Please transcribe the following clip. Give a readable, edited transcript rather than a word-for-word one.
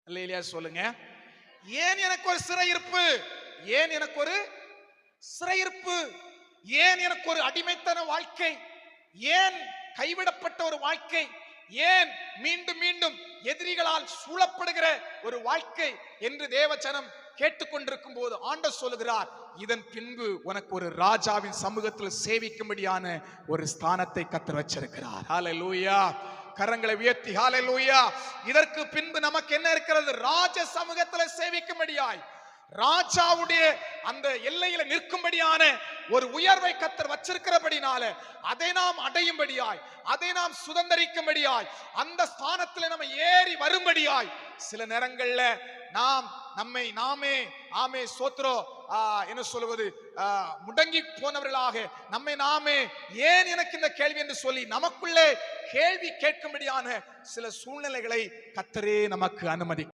இல்லையா சொல்லுங்க. ஏன் எனக்கு ஒரு சிறையிருப்பு? ஏன் எனக்கு ஒரு சிறையிருப்பு? ஏன் எனக்கு ஒரு அடிமைத்தன வாழ்க்கை? ஏன் கைவிடப்பட்ட ஒரு வாழ்க்கை? ஏன் மீண்டும் மீண்டும் எதிரிகளால் சூழப்படுகிற ஒரு வாழ்க்கை என்று தேவஜனம் கேட்டுக்கொண்டிருக்கும் போது ஆண்டவர் சொல்லுகிறார், இதன் பின்பு உனக்கு ஒரு ராஜாவின் சமூகத்தில் சேவிக்கும்படியான ஒரு ஸ்தானத்தை கர்த்தர் வச்சிருக்கிறார். ஹல்லேலூயா. கரங்களை உயர்த்தி ஹல்லேலூயா. இதற்கு பின்பு நமக்கு என்ன இருக்கிறது? ராஜ சமூகத்தில் சேவிக்கும்படியாய், ராஜாவுடைய அந்த எல்லையில நிற்கும்படியான ஒரு உயர்வை கர்த்தர் வச்சிருக்கிறபடினால அதை நாம் அடையும்படியாய், அதை நாம் சுதந்தரிக்கும்படியாய், அந்த ஸ்தானத்தில் நம்ம ஏறி வரும்படியாய் சில நேரங்கள்ல நாம் நம்மை நாமே ஆமே சோத்ரோ என்ன சொல்வது முடங்கி போனவர்களாக நம்மை நாமே ஏன் எனக்கு இந்த கேள்வி என்று சொல்லி நமக்குள்ளே கேள்வி கேட்கும்படியான சில சூழ்நிலைகளை கர்த்தரே நமக்கு அனுமதி